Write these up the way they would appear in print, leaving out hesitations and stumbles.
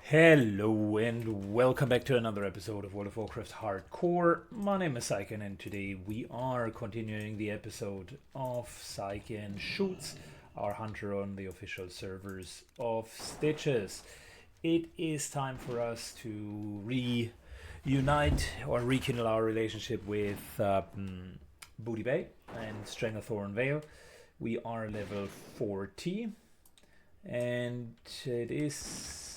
Hello and welcome back to another episode of World of Warcraft Hardcore. My name is Syken and today we are continuing the episode of Syken Shoots, our hunter on the official servers of Stitches. It is time for us to reunite or rekindle our relationship with Booty Bay and Stranglethorn Vale. We are level 40 and it is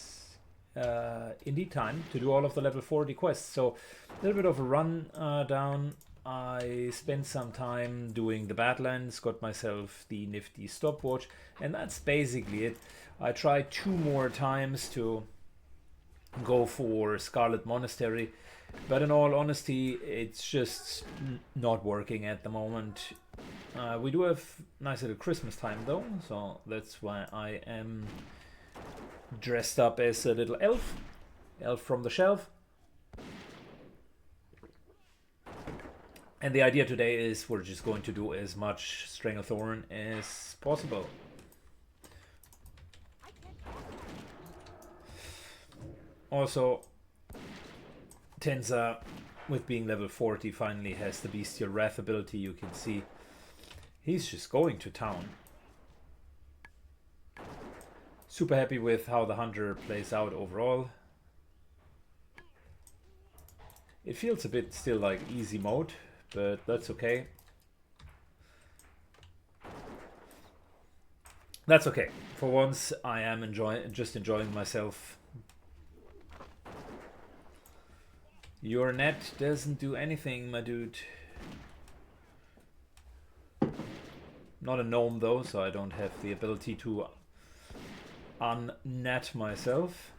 indeed time to do all of the level 40 quests. So a little bit of a run down. I spent some time doing the Badlands, got myself the nifty stopwatch, and that's basically it. I tried 2 more times to go for Scarlet Monastery, but in all honesty it's just not working at the moment. We do have nice little Christmas time though, so that's why I am dressed up as a little elf from the shelf. And the idea today is we're just going to do as much Stranglethorn as possible. Also, Tenza, with being level 40, finally has the Bestial Wrath ability. You can see he's just going to town. Super happy with how the hunter plays out overall. It feels a bit still like easy mode, but that's okay. That's okay. For once I am enjoying myself. Your net doesn't do anything, my dude. Not a gnome though, so I don't have the ability to unnet myself.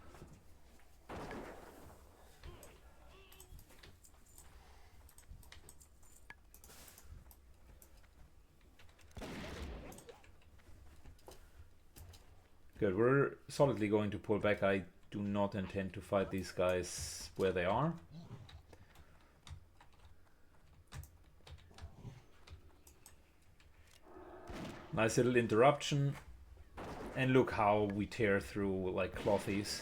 Good, we're solidly going to pull back. I do not intend to fight these guys where they are. Nice little interruption. And look how we tear through like clothies.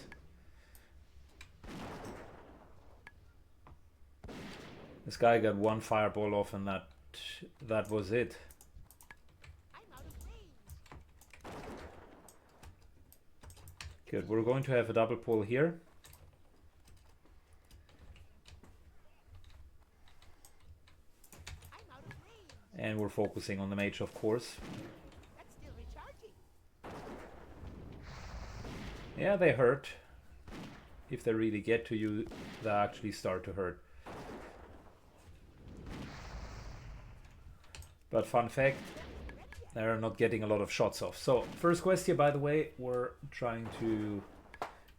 This guy got 1 fireball off and that was it. Good, we're going to have a double pull here. And we're focusing on the mage, of course. Yeah, they hurt. If they really get to you, they actually start to hurt. But fun fact, they're not getting a lot of shots off. So, first quest here, by the way, we're trying to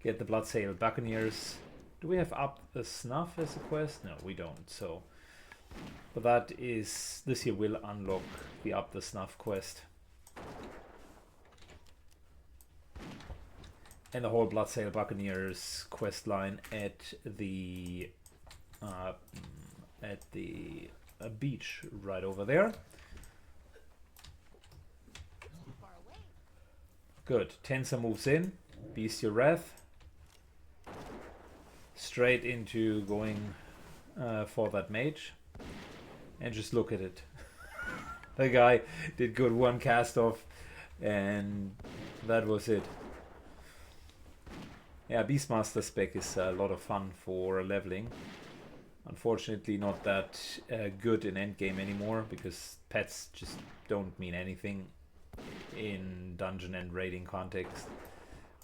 get the Bloodsail Buccaneers. Do we have Up the Snuff as a quest? No, we don't. So, but that is, this here will unlock the Up the Snuff quest. And the whole Bloodsail Buccaneers quest line at the beach right over there. Good. Tensa moves in. Bestial Wrath. Straight into going for that mage. And just look at it. The guy did good 1 cast off and that was it. Yeah, Beastmaster spec is a lot of fun for leveling. Unfortunately not that good in endgame anymore because pets just don't mean anything in dungeon and raiding context.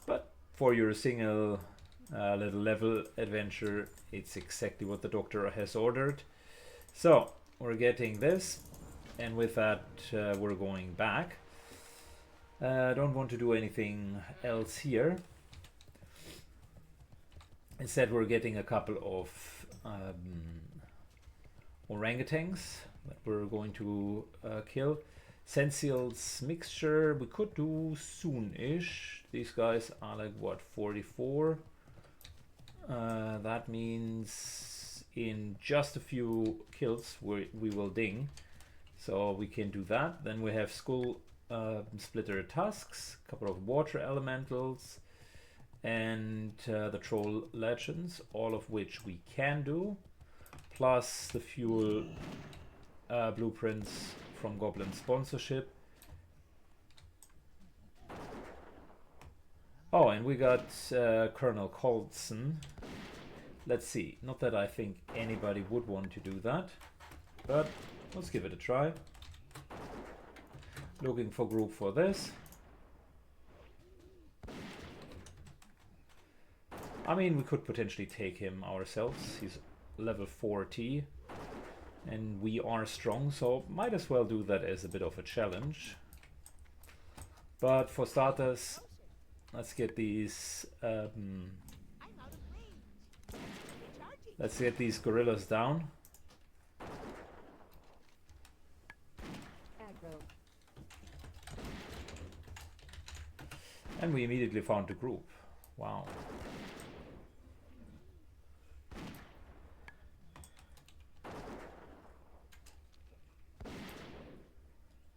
But for your single little level adventure, it's exactly what the doctor has ordered. So, we're getting this, and with that we're going back. Don't want to do anything else here. Instead, we're getting a couple of orangutans that we're going to kill. Sensiel's mixture we could do soon-ish. These guys are like what, 44? That means in just a few kills we will ding. So we can do that. Then we have Skull Splitter Tusks, a couple of water elementals, and the Troll Legends, all of which we can do, plus the fuel blueprints from Goblin sponsorship. Oh, and we got Colonel Colson. Let's see, not that I think anybody would want to do that, but let's give it a try. Looking for group for this. I mean, we could potentially take him ourselves. He's level 40 and we are strong, so might as well do that as a bit of a challenge. But for starters, let's get these gorillas down. And we immediately found the group. Wow.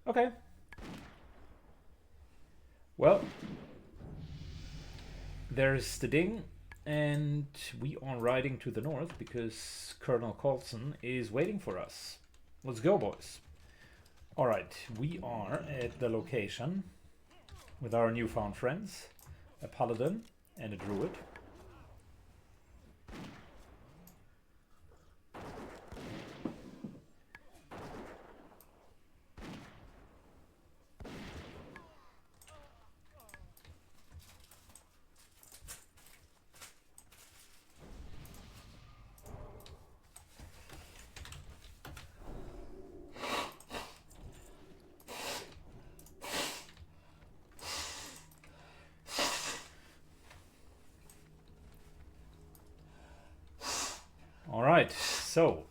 Okay. Well, there's the ding, and we are riding to the north because Colonel Colson is waiting for us. Let's go, boys. All right, we are at the location with our newfound friends, a paladin and a druid. Alright, so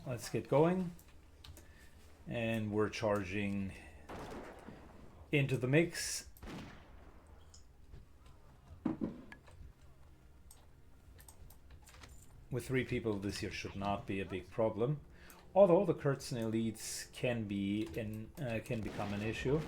let's get going, and we're charging into the mix. With 3 people, this here should not be a big problem, although the Kurtzen elites can become an issue.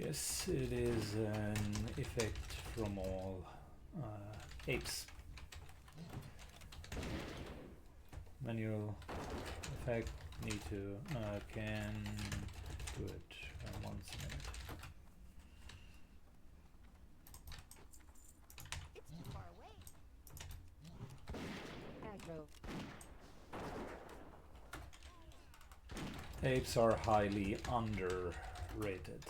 Yes, it is an effect from all apes. Manual effect, need to, can do it once a minute. It's too far away. Aggro. Apes are highly underrated.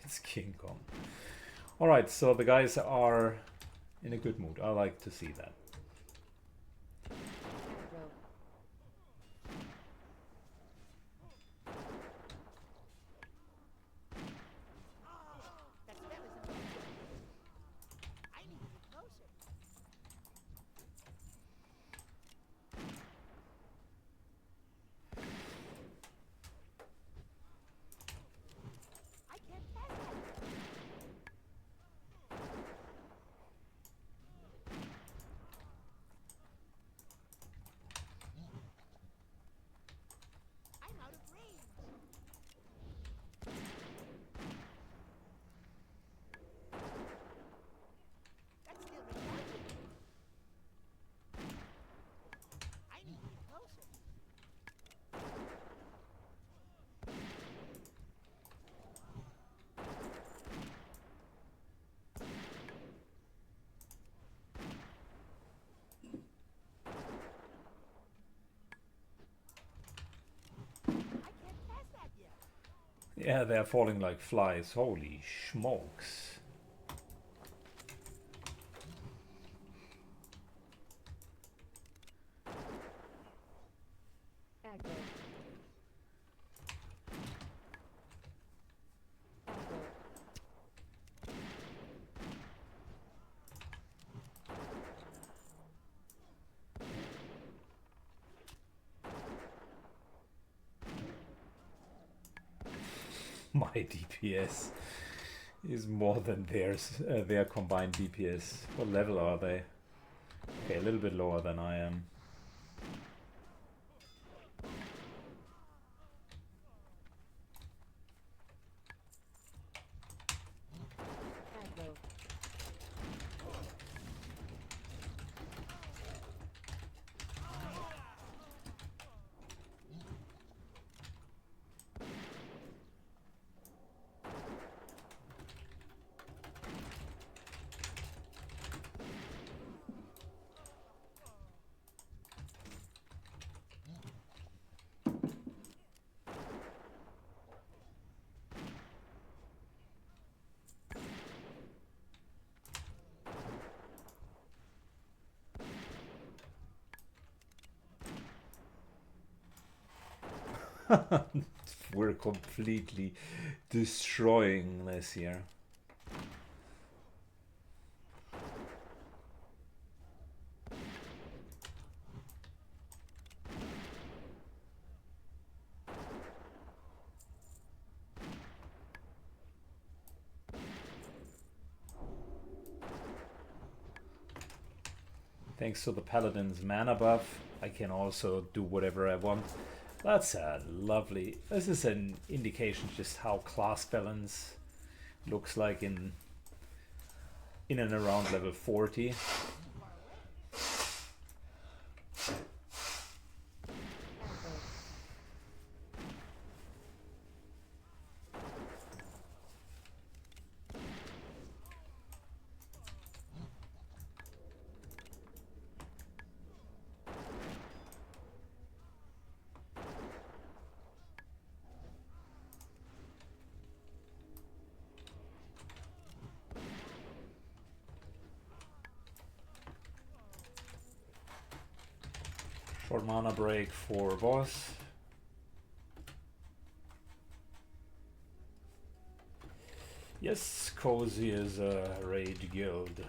It's King Kong. Alright, so the guys are in a good mood. I like to see that. Yeah, they're falling like flies. Holy smokes. My DPS is more than their combined DPS. What level are they? Okay, a little bit lower than I am. We're completely destroying this here. Thanks to the Paladin's mana buff, I can also do whatever I want. That's lovely. This is an indication just how class balance looks like in and around level 40. Short mana break for boss. Yes, cozy is a raid guild.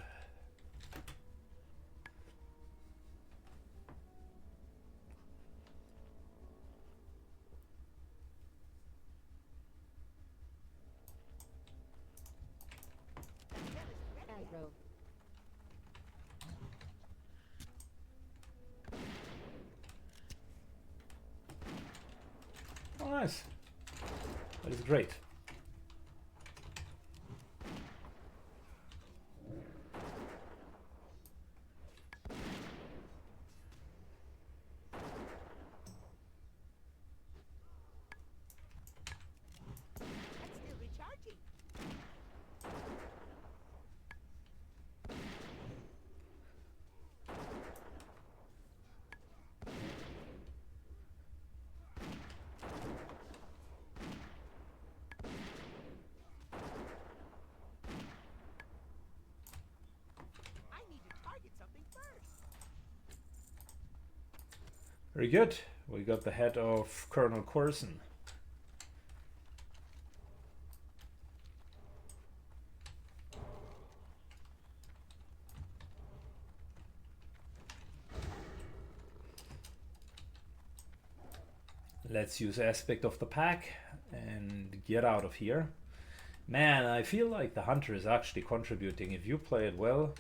Oh, nice. That is great. Very good. We got the head of Colonel Corson. Let's use aspect of the pack and get out of here. Man, I feel like the hunter is actually contributing. If you play it well,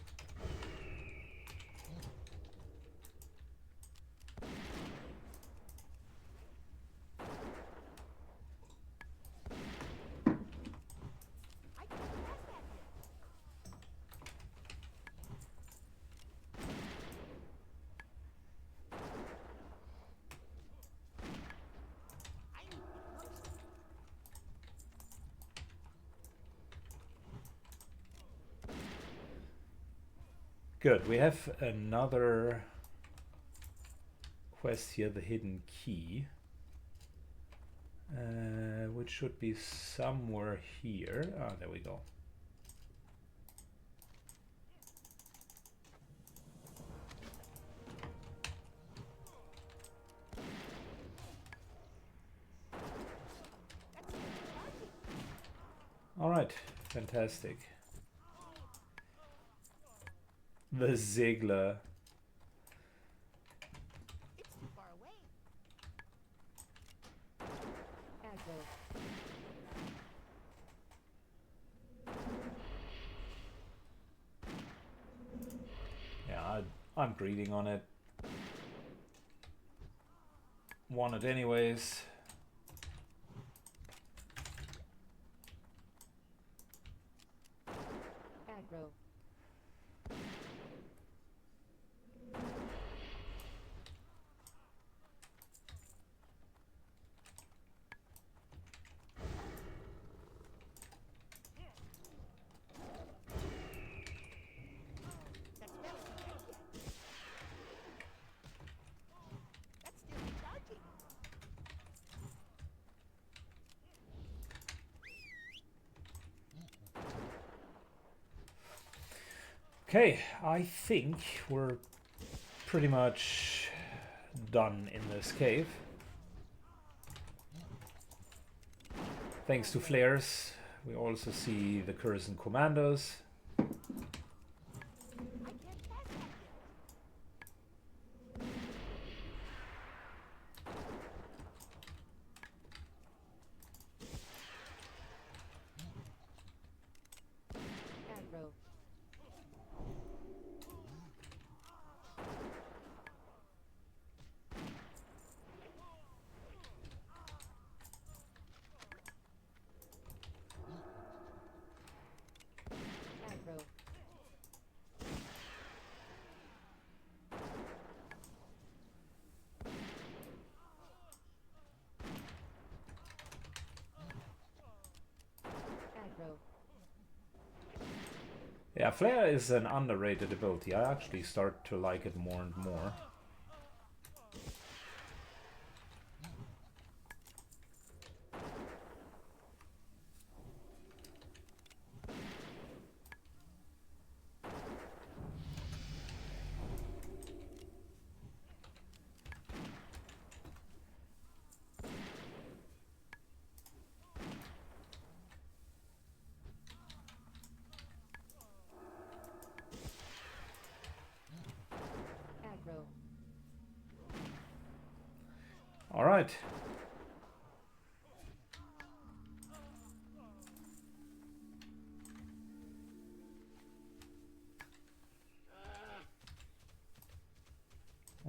good. We have another quest here, the hidden key, which should be somewhere here. Ah, there we go. All right, fantastic. The Ziegler. It's too far away. I'm greeding on it. Want it anyways. Aggro. That's still daunting. Okay, I think we're pretty much done in this cave. Thanks to flares, we also see the Curzon commandos. I can't pass that yet. Aggro. Aggro. Aggro. Yeah, flare is an underrated ability. I actually start to like it more and more. Aggro. All right.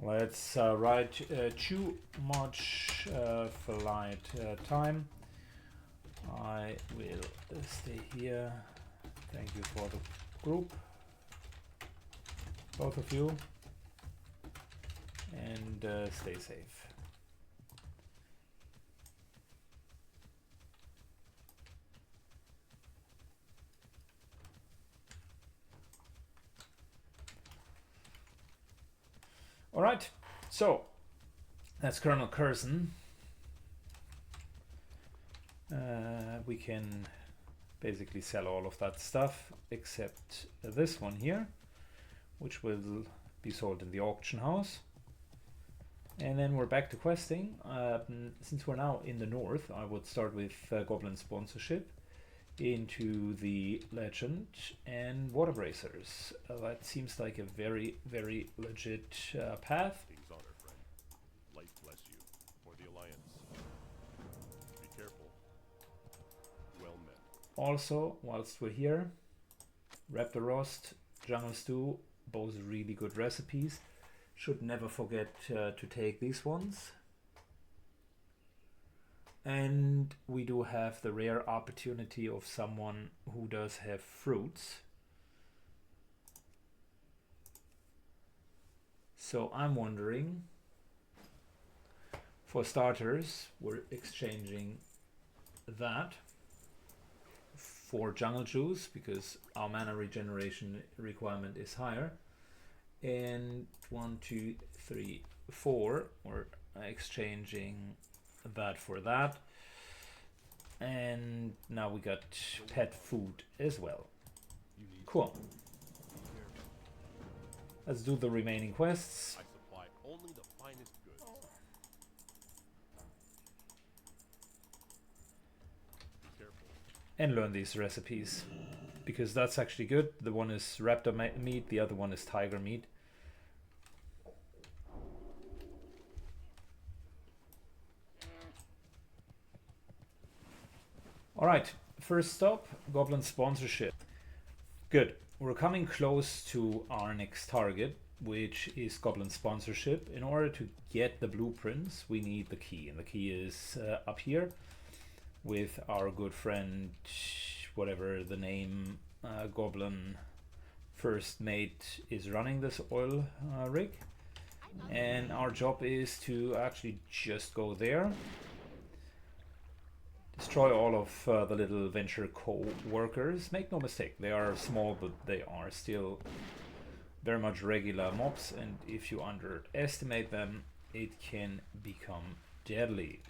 Let's write too much flight time. I will stay here. Thank you for the group, both of you, and stay safe. All right, so that's Colonel Curzon. We can basically sell all of that stuff except this one here, which will be sold in the auction house. And then we're back to questing. Since we're now in the north, I would start with Goblin sponsorship into the legend and water bracers. That seems like a very, very legit path. King's honor, friend. Life bless you. For the Alliance. Be careful. Well met. Also, whilst we're here, Raptor Roast, Jungle Stew, both really good recipes. Should never forget to take these ones. And we do have the rare opportunity of someone who does have fruits. So I'm wondering, for starters, we're exchanging that for jungle juice because our mana regeneration requirement is higher. And 1, 2, 3, 4, we're exchanging that for that. And now we got pet food as well. Cool. Let's do the remaining quests. I supply only the finest goods. Be careful. And learn these recipes, because that's actually good. The one is raptor meat, the other one is tiger meat. Alright, first stop, Goblin sponsorship. Good, we're coming close to our next target. which is Goblin sponsorship. In order to get the blueprints, we need the key, and the key is up here with our good friend, whatever the name, Goblin First Mate is running this oil rig. And our job is to actually just go there, destroy all of the little venture co-workers. Make no mistake, they are small, but they are still very much regular mobs, and if you underestimate them, it can become deadly.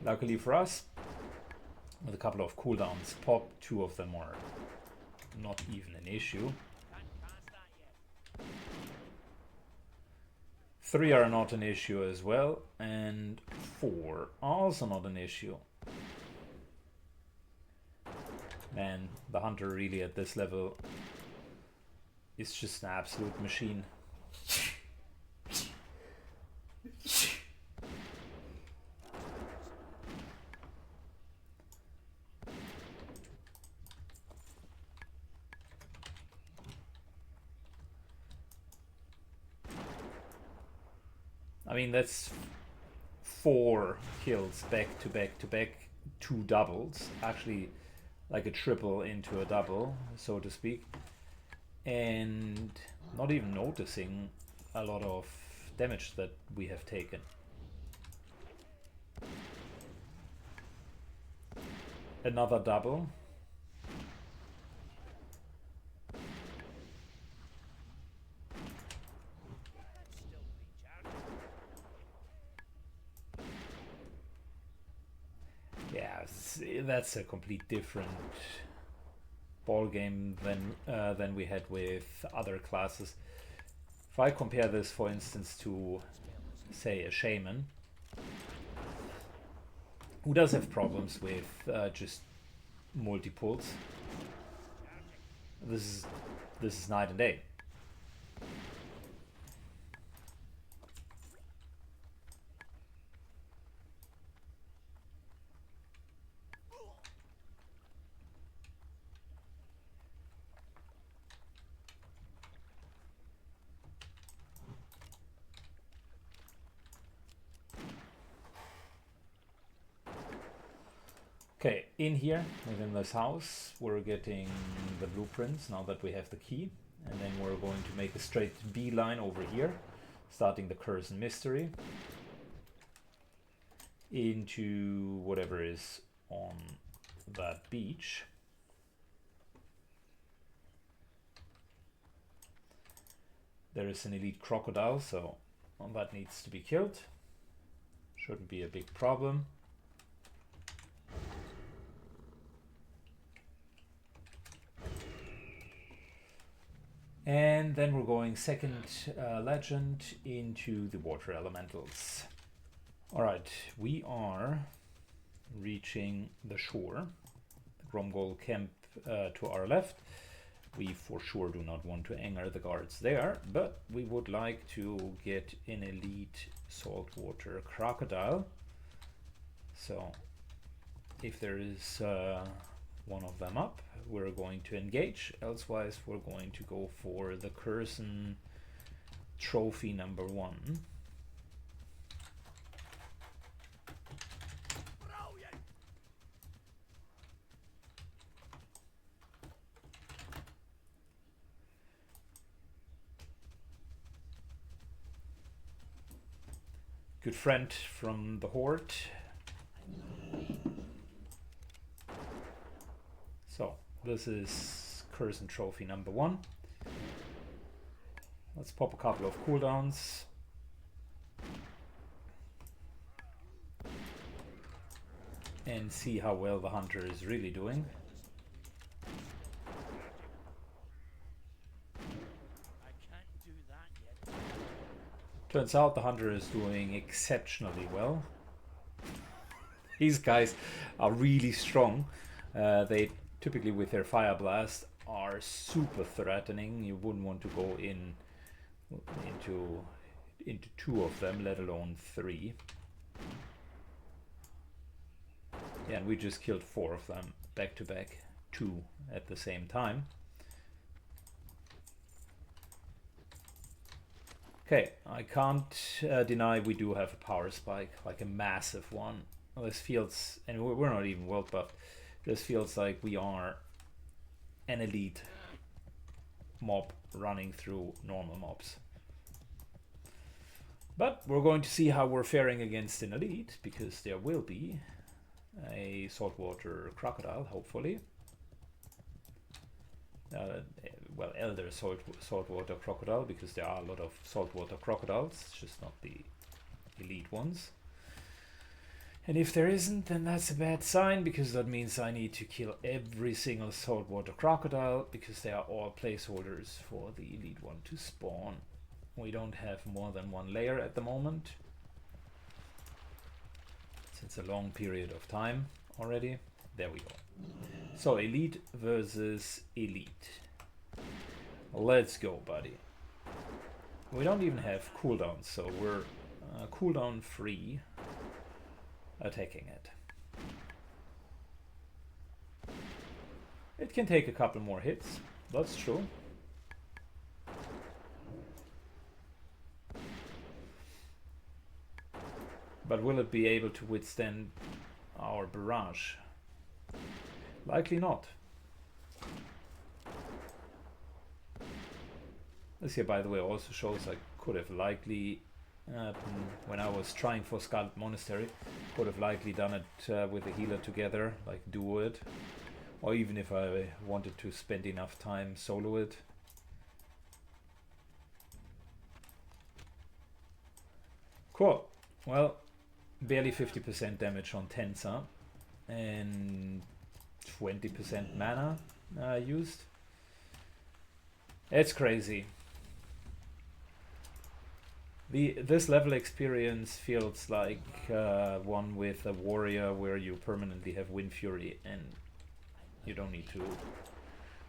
Luckily for us, with a couple of cooldowns pop, 2 of them are not even an issue. 3 are not an issue as well, and 4 also not an issue. Man, the hunter really at this level is just an absolute machine. I mean, that's 4 kills back to back to back, 2 doubles, actually like a triple into a double, so to speak, and not even noticing a lot of damage that we have taken. Another double. That's a complete different ball game than we had with other classes. If I compare this, for instance, to, say, a shaman, who does have problems with just multi-pulls, this is night and day. Okay, in here, within this house, we're getting the blueprints now that we have the key. And then we're going to make a straight beeline over here, starting the Curse and Mystery, into whatever is on that beach. There is an elite crocodile, so that needs to be killed. Shouldn't be a big problem. And then we're going second legend into the water elementals. Alright, we are reaching the shore. The Gromgol camp to our left. We for sure do not want to anger the guards there, but we would like to get an elite saltwater crocodile. So if there is one of them up, we're going to engage. Elsewise, we're going to go for the Curson trophy number 1. Good friend from the Horde. So this is Curson trophy number 1. Let's pop a couple of cooldowns. And see how well the hunter is really doing. Turns out the hunter is doing exceptionally well. These guys are really strong. They typically, with their fire blast, are super threatening. You wouldn't want to go into two of them, let alone three. Yeah, and we just killed 4 of them back to back, 2 at the same time. Okay, I can't deny we do have a power spike, like a massive one. Well, this feels, and we're not even world buffed, this feels like we are an elite mob running through normal mobs. But we're going to see how we're faring against an elite, because there will be a saltwater crocodile, hopefully. Well, elder saltwater crocodile, because there are a lot of saltwater crocodiles, it's just not the elite ones. And if there isn't, then that's a bad sign, because that means I need to kill every single saltwater crocodile, because they are all placeholders for the elite one to spawn. We don't have more than 1 layer at the moment. Since a long period of time already. There we go. So elite versus elite. Let's go, buddy. We don't even have cooldowns, so we're cooldown free attacking it. It can take a couple more hits, that's true. But will it be able to withstand our barrage? Likely not. This here, by the way, also shows I could have likely, when I was trying for Scarlet Monastery, could have likely done it with the healer together, like duo it. Or even if I wanted to spend enough time solo it. Cool. Well, barely 50% damage on Tensa and 20% mana used. It's crazy. This level experience feels like one with a warrior where you permanently have Wind Fury and you don't need to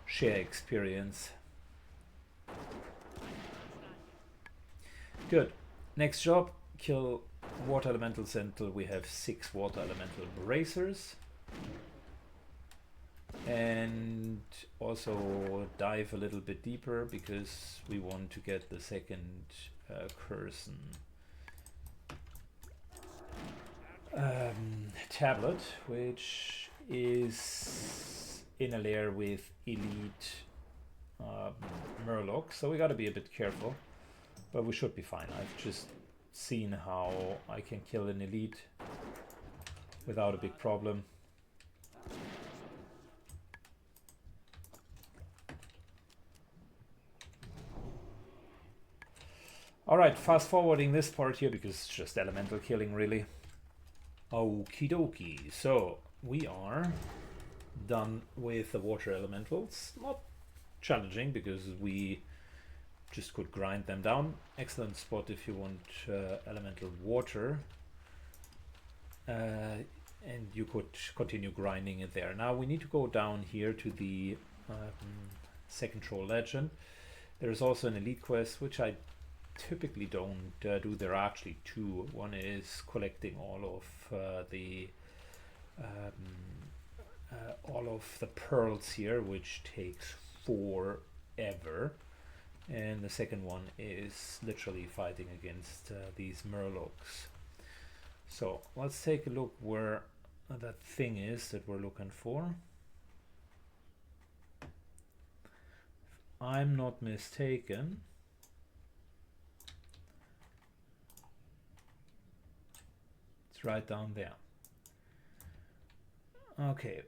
share experience. Good. Next job, kill water elementals until we have 6 water elemental bracers. And also dive a little bit deeper because we want to get the second Curson tablet, which is in a layer with elite Murloc, so we gotta be a bit careful, but we should be fine. I've just seen how I can kill an elite without a big problem. Alright, fast forwarding this part here because it's just elemental killing really. Okie dokie, so we are done with the water elementals. Not challenging because we just could grind them down. Excellent spot if you want elemental water. And you could continue grinding it there. Now we need to go down here to the second troll legend. There's also an elite quest which I typically don't do. There are actually 2. One is collecting all of the pearls here, which takes forever, and the second one is literally fighting against these Murlocs. So let's take a look where that thing is that we're looking for. If I'm not mistaken, it's right down there. Okay,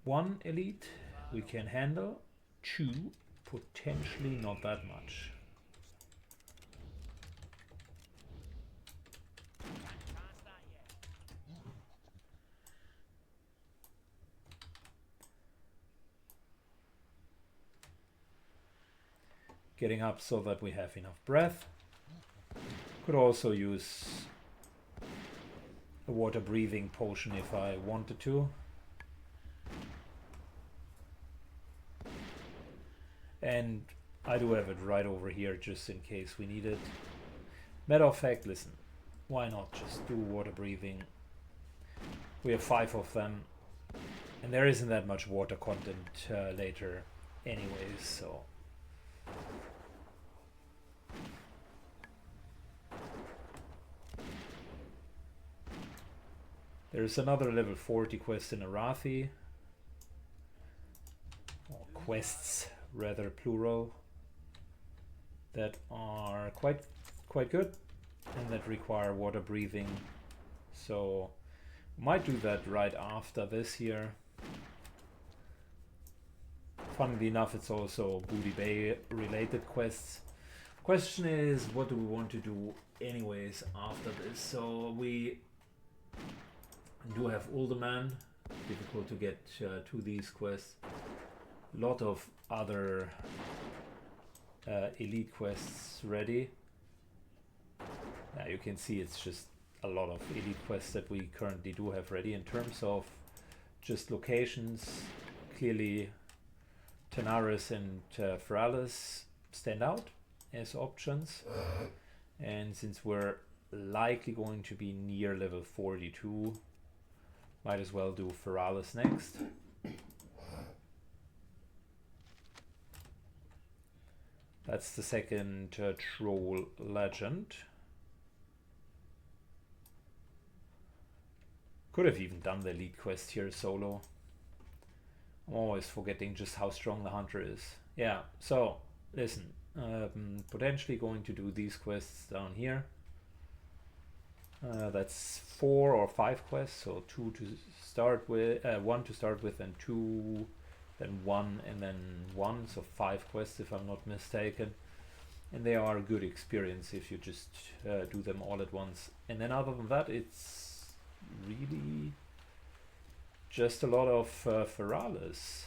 1 elite we can handle, 2 potentially not that much. Getting up so that we have enough breath. Could also use a water breathing potion if I wanted to. And I do have it right over here just in case we need it. Matter of fact, listen, why not just do water breathing? We have 5 of them, and there isn't that much water content later anyways, so... There's another level 40 quest in Arathi. Or quests, rather plural, that are quite good and that require water breathing. So might do that right after this here. Funnily enough, it's also Booty Bay related quests. Question is, what do we want to do anyways after this? So we do have Uldaman, difficult to get to these quests. A lot of other elite quests ready. You can see it's just a lot of elite quests that we currently do have ready. In terms of just locations, clearly Tanaris and Feralis stand out as options. And since we're likely going to be near level 42, might as well do Feralis next. That's the second troll legend. Could have even done the lead quest here solo. I'm always forgetting just how strong the hunter is. Yeah, so listen, potentially going to do these quests down here. That's 4 or 5 quests, so 2 to start with, 1 to start with, and 2, then 1, and then 1, so 5 quests if I'm not mistaken. And they are a good experience if you just do them all at once. And then other than that, it's really just a lot of Feralis.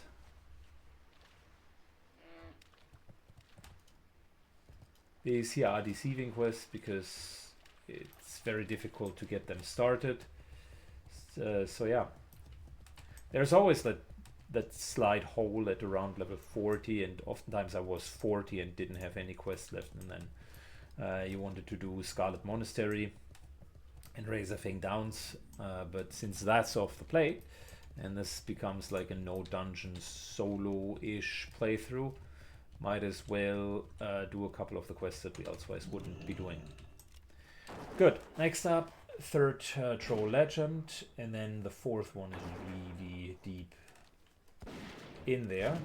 These here are deceiving quests because it's very difficult to get them started. So yeah, there's always that slight hole at around level 40, and oftentimes I was 40 and didn't have any quests left, and then you wanted to do Scarlet Monastery and Razorfang Downs, but since that's off the plate and this becomes like a no dungeon solo-ish playthrough, might as well do a couple of the quests that we otherwise wouldn't be doing. Good. Next up, third Troll Legend, and then the fourth one is really deep in there.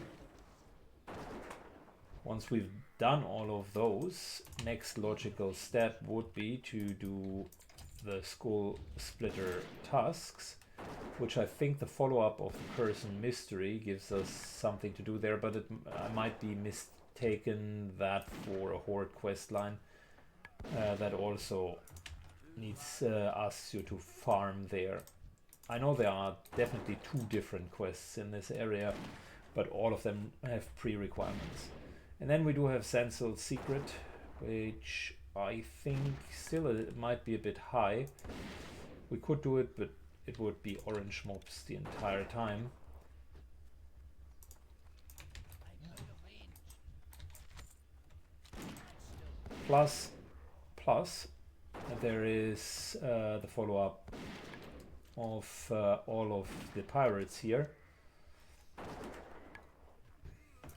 Once we've done all of those, next logical step would be to do the Skull Splitter Tusks, which I think the follow-up of the Curse and Mystery gives us something to do there, but I might be mistaken that for a Horde quest line that also needs us to farm there. I know there are definitely 2 different quests in this area, but all of them have pre-requirements. And then we do have Sensel's Secret, which I think still it might be a bit high. We could do it, but it would be orange mobs the entire time. Plus, there is the follow-up of all of the pirates here,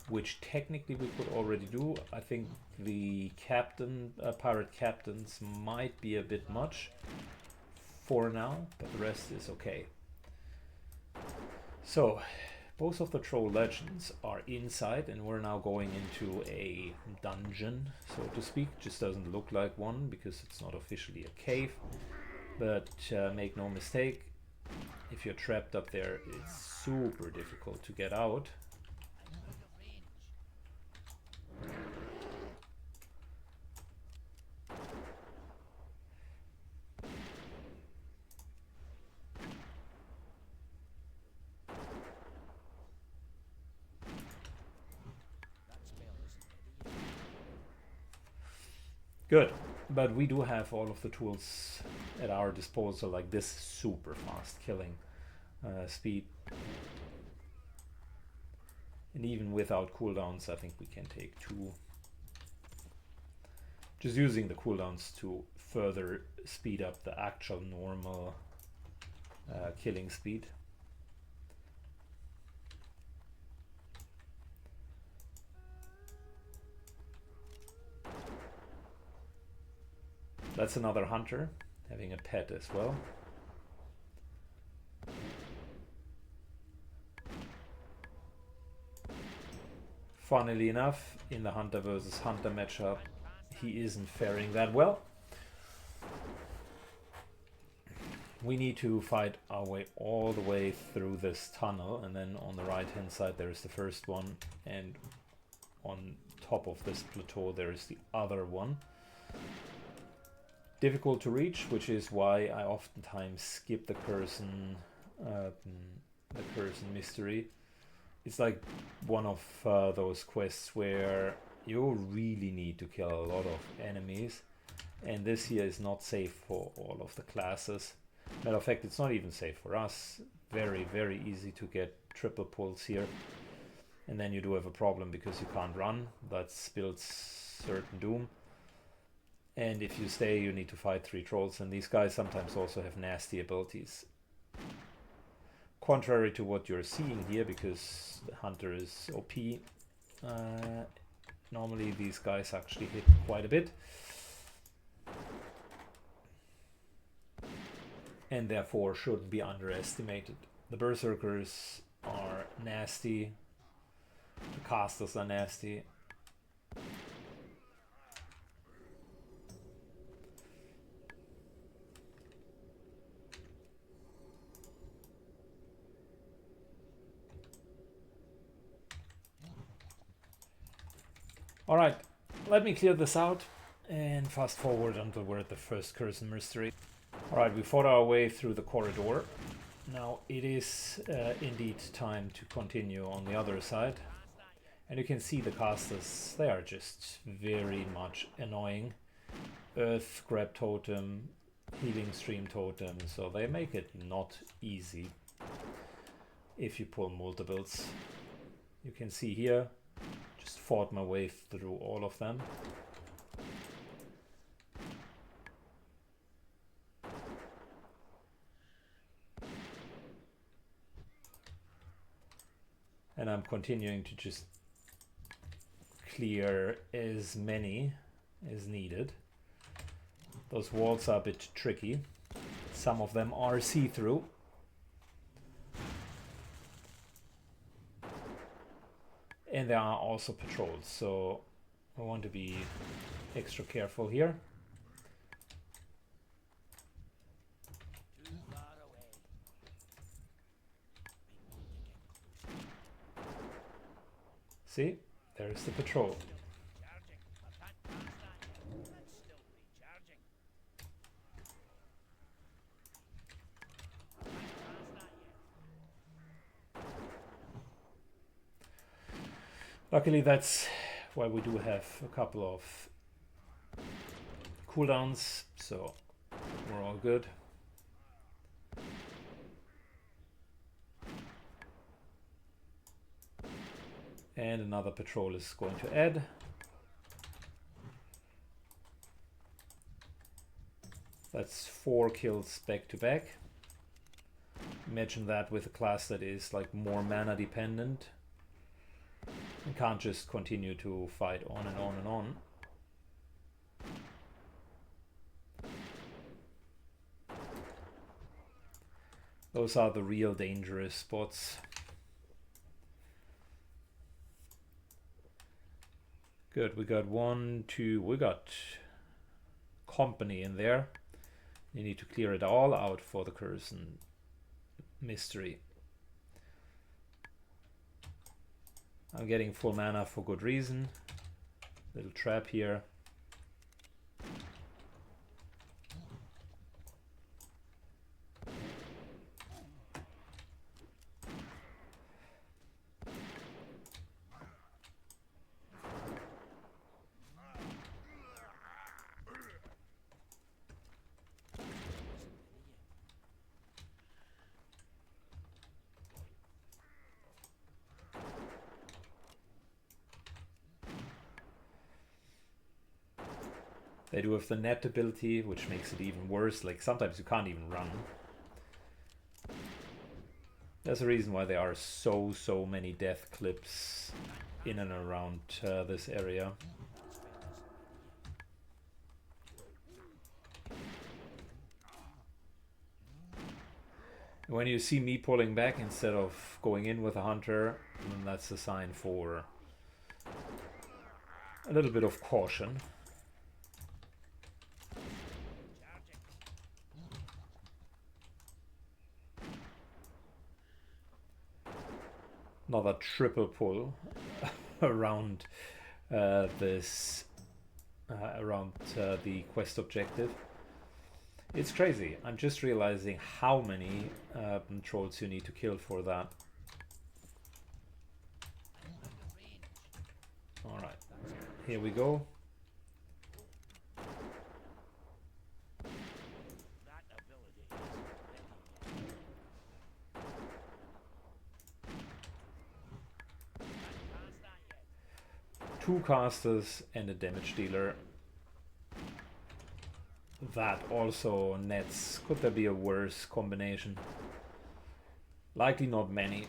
which technically we could already do. I think the pirate captains might be a bit much for now, but the rest is okay. So both of the Troll Legends are inside, and we're now going into a dungeon, so to speak. Just doesn't look like one because it's not officially a cave, but make no mistake, if you're trapped up there, it's super difficult to get out. Good, but we do have all of the tools at our disposal, like this super fast killing speed. And even without cooldowns, I think we can take 2. Just using the cooldowns to further speed up the actual normal killing speed. That's another hunter, having a pet as well. Funnily enough, in the hunter versus hunter matchup, he isn't faring that well. We need to fight our way all the way through this tunnel, and then on the right hand side there is the first one, and on top of this plateau there is the other one. Difficult to reach, which is why I oftentimes skip the Curson mystery. It's like one of those quests where you really need to kill a lot of enemies, and this here is not safe for all of the classes. Matter of fact, it's not even safe for us. Very, very easy to get triple pulls here, and then you do have a problem because you can't run. That spills certain doom. And if you stay, you need to fight 3 trolls, and these guys sometimes also have nasty abilities. Contrary to what you're seeing here, because the hunter is OP, normally these guys actually hit quite a bit. And therefore shouldn't be underestimated. The berserkers are nasty. The casters are nasty. Alright, let me clear this out and fast forward until we're at the first Curse and Mystery. Alright, we fought our way through the corridor. Now it is indeed time to continue on the other side. And you can see the casters, they are just very much annoying. Earth grab totem, healing stream totem, so they make it not easy if you pull multiples. You can see here, just fought my way through all of them. And I'm continuing to just clear as many as needed. Those walls are a bit tricky. Some of them are see-through. And there are also patrols, so I want to be extra careful here. See, there's the patrol. Luckily, that's why we do have a couple of cooldowns, so we're all good. And another patrol is going to add. That's 4 kills back to back. Imagine that with a class that is like more mana dependent. You can't just continue to fight on and on and on. Those are the real dangerous spots. Good, we got 1, 2, we got company in there. You need to clear it all out for the curse and mystery. I'm getting full mana for good reason. Little trap here. They do have the net ability, which makes it even worse. Like, sometimes you can't even run. There's a reason why there are so many death clips in and around this area. When you see me pulling back instead of going in with a hunter, then that's a sign for a little bit of caution. Another triple pull around this around the quest objective. It's crazy. I'm just realizing how many trolls you need to kill for that. Alright, here we go. Two casters and a damage dealer. That also nets. Could there be a worse combination? Likely not many.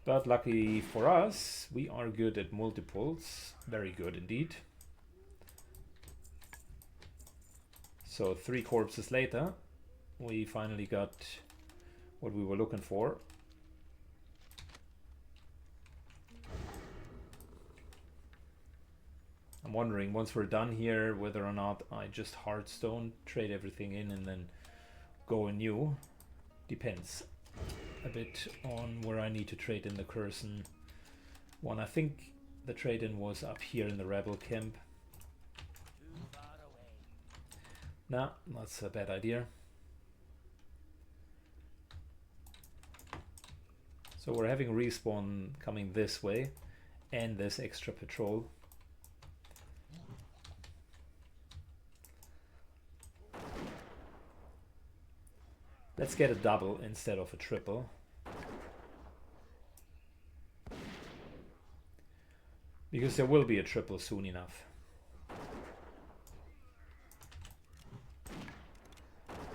But lucky for us, we are good at multiples. Very good indeed. So 3 corpses later, we finally got what we were looking for. I'm wondering, once we're done here, whether or not I just Hearthstone, trade everything in, and then go anew. Depends a bit on where I need to trade in the Curson one. I think the trade-in was up here in the Rebel camp. Nah, that's a bad idea. So we're having respawn coming this way, and this extra patrol. Let's get a double instead of a triple. Because there will be a triple soon enough.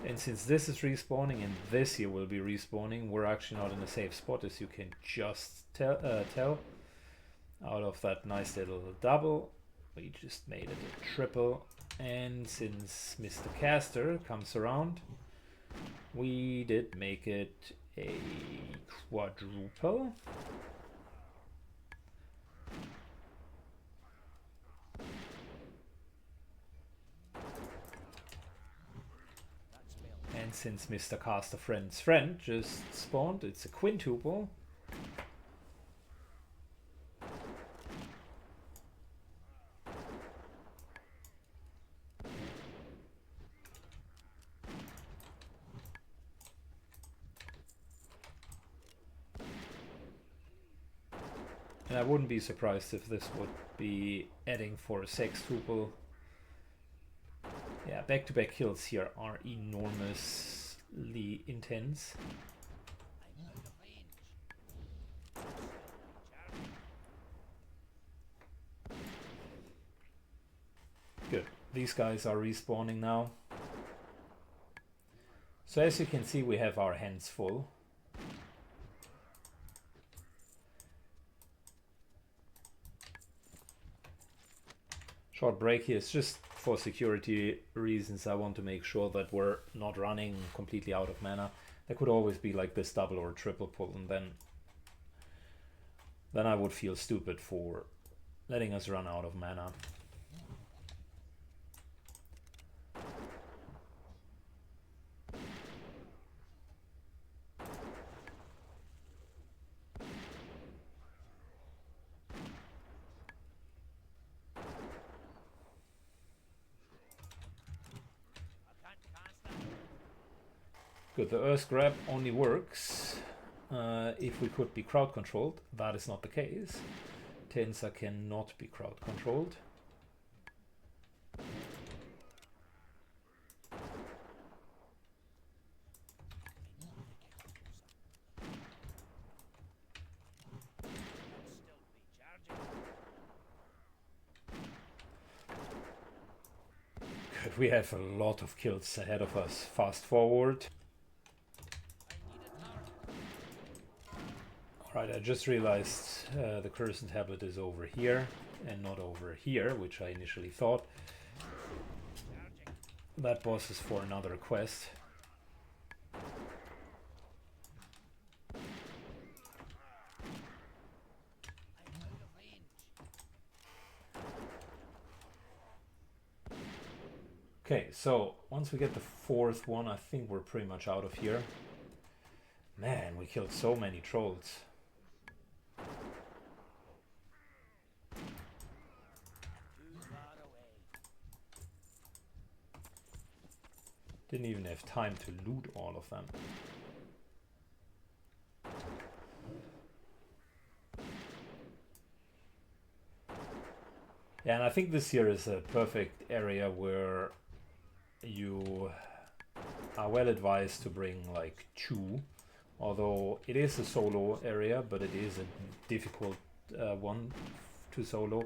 And since this is respawning and this here will be respawning, we're actually not in a safe spot, as you can just tell. Out of that nice little double, we just made it a triple. And since Mr. Caster comes around, we did make it a quadruple. And since Mr. Caster Friend's friend just spawned, it's a quintuple. And I wouldn't be surprised if this would be adding for a sextuple. Yeah, back-to-back kills here are enormously intense. Good. These guys are respawning now. So as you can see, we have our hands full. Short break here is just for security reasons. I want to make sure that we're not running completely out of mana. There could always be like this double or triple pull, and then I would feel stupid for letting us run out of mana. Good, the Earth Grab only works if we could be crowd controlled. That is not the case. Tensa cannot be crowd controlled. Alright, we have a lot of kills ahead of us. Fast forward. Alright, I just realized the Curse and Tablet is over here and not over here, which I initially thought. That boss is for another quest. Okay, so once we get the fourth one, I think we're pretty much out of here. Man, we killed so many trolls. Didn't even have time to loot all of them. Yeah, and I think this here is a perfect area where you are well advised to bring like 2, although it is a solo area, but it is a difficult one to solo.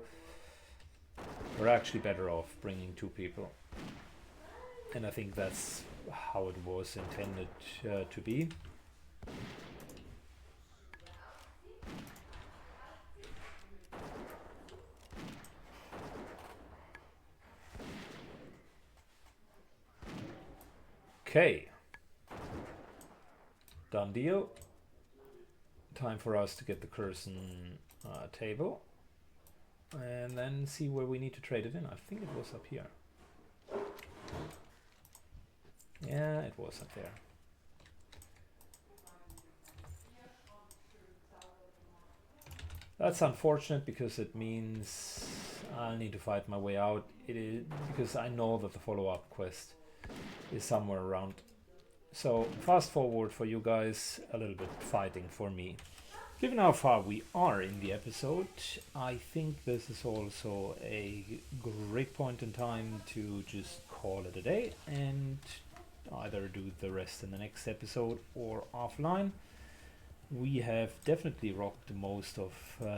We're actually better off bringing 2 people, and I think that's how it was intended to be. Okay, done deal. Time for us to get the Curson table and then see where we need to trade it in. I think it was up here. Yeah, it was up there. That's unfortunate because it means I'll need to fight my way out. It is because I know that the follow-up quest is somewhere around. So fast forward for you guys, a little bit fighting for me. Given how far we are in the episode, I think this is also a great point in time to just call it a day and either do the rest in the next episode or offline. We have definitely rocked most of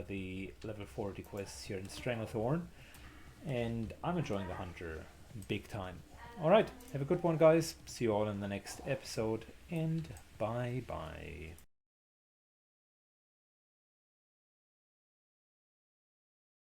the level 40 quests here in Stranglethorn, and I'm enjoying the Hunter big time. Alright, have a good one guys, see you all in the next episode, and bye bye.